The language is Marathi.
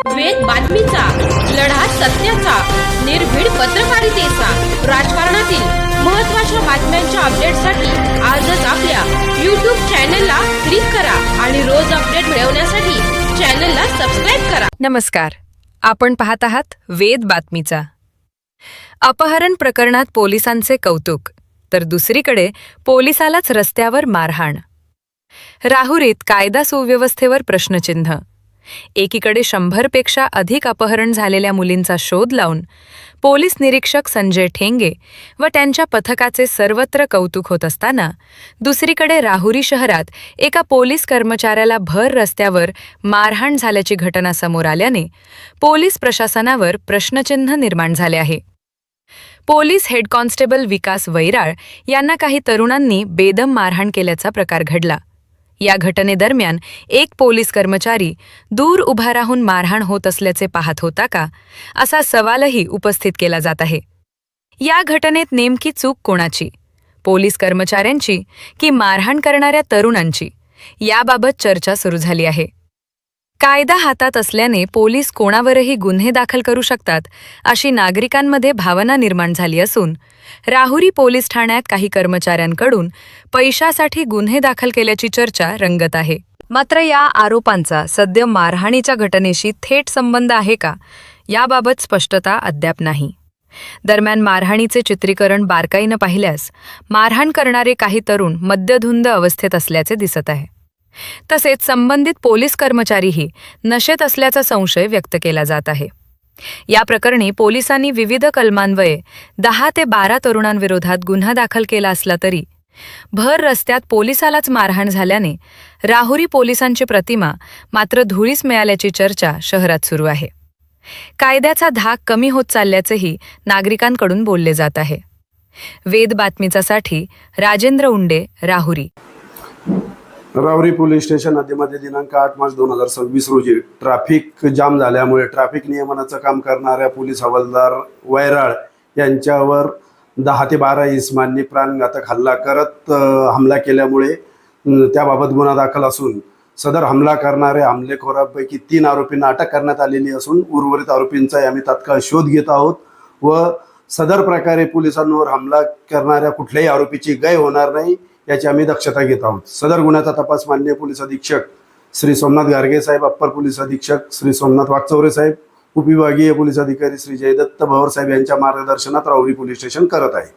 वेद बातमीचा, लढा सत्याचा, निर्भीड पत्रकारितेचा, राजकारणातील महत्त्वाच्या बातम्यांच्या अपडेटसाठी आजच आपल्या YouTube चॅनलला क्लिक करा आणि रोज अपडेट मिळवण्यासाठी चॅनलला सबस्क्राइब करा. नमस्कार, आपण पाहत आहात वेद बातमीचा. अपहरण प्रकरणात पोलिसांचे कौतुक, तर दुसरीकडे पोलिसालाच रस्त्यावर मारहाण. राहुरीत कायदा सुव्यवस्थेवर प्रश्नचिन्ह. एकीकडे 100 पेक्षा अधिक अपहरण झालेल्या मुलींचा शोध लावून पोलीस निरीक्षक संजय ठेंगे व त्यांच्या पथकाचे सर्वत्र कौतुक होत असताना, दुसरीकडे राहुरी शहरात एका पोलीस कर्मचाऱ्याला भर रस्त्यावर मारहाण झाल्याची घटना समोर आल्याने पोलीस प्रशासनावर प्रश्नचिन्ह निर्माण झाले आहे. पोलीस हेड कॉन्स्टेबल विकास वैराळ यांना काही तरुणांनी बेदम मारहाण केल्याचा प्रकार घडला. या घटनेदरम्यान एक पोलीस कर्मचारी दूर उभा राहून मारहाण होत असल्याचे पाहत होता का, असा सवालही उपस्थित केला जात आहे. या घटनेत नेमकी चूक कोणाची, पोलीस कर्मचाऱ्यांची की मारहाण करणाऱ्या तरुणांची, याबाबत चर्चा सुरू झाली आहे. कायदा हातात असल्याने पोलीस कोणावरही गुन्हे दाखल करू शकतात, अशी नागरिकांमध्ये भावना निर्माण झाली असून राहुरी पोलीस ठाण्यात काही कर्मचाऱ्यांकडून पैशासाठी गुन्हे दाखल केल्याची चर्चा रंगत आहे. मात्र या आरोपांचा सद्य मारहाणीच्या घटनेशी थेट संबंध आहे का, याबाबत स्पष्टता अद्याप नाही. दरम्यान मारहाणीचे चित्रीकरण बारकाईनं पाहिल्यास मारहाण करणारे काही तरुण मद्यधुंद अवस्थेत असल्याचे दिसत आहे. तसेच संबंधित पोलीस कर्मचारीही नशेत असल्याचा संशय व्यक्त केला जात आहे. या प्रकरणी पोलिसांनी विविध कलमान्वये 10 ते 12 तरुणांविरोधात गुन्हा दाखल केला असला तरी भर रस्त्यात पोलिसालाच मारहाण झाल्याने राहुरी पोलिसांची प्रतिमा मात्र धुळीस मिळाल्याची चर्चा शहरात सुरू आहे. कायद्याचा धाक कमी होत चालल्याचेही नागरिकांकडून बोलले जात आहे. वेद बातमीचासाठी राजेंद्र उंडे, राहुरी. राहुरी पोलीस स्टेशन हद्दीमध्ये दिनांक 8 मार्च 2026 रोजी ट्रॅफिक जाम झाल्यामुळे ट्रॅफिक नियमनाचं काम करणाऱ्या पोलीस हवालदार वैराळ यांच्यावर 10 ते 12 इसमांनी प्राणघातक हल्ला करत हमला केल्यामुळे त्याबाबत गुन्हा दाखल असून सदर हमला करणाऱ्या हमलेखोरांपैकी 3 आरोपींना अटक करण्यात आलेली असून उर्वरित आरोपींचा आम्ही तात्काळ शोध घेत आहोत व सदर प्रकारे पोलिसांवर हमला करणाऱ्या कुठल्याही आरोपीची गय होणार नाही याची आम्ही दक्षता घेत आहोत. सदर गुन्ह्याचा तपास माननीय पोलीस अधीक्षक श्री सोमनाथ गार्गे साहेब, अप्पर पोलीस अधीक्षक श्री सोमनाथ वागचौरे साहेब, उपविभागीय पोलीस अधिकारी श्री जयदत्त भवर साहेब यांच्या मार्गदर्शनात राहुरी पोलीस स्टेशन करत आहे.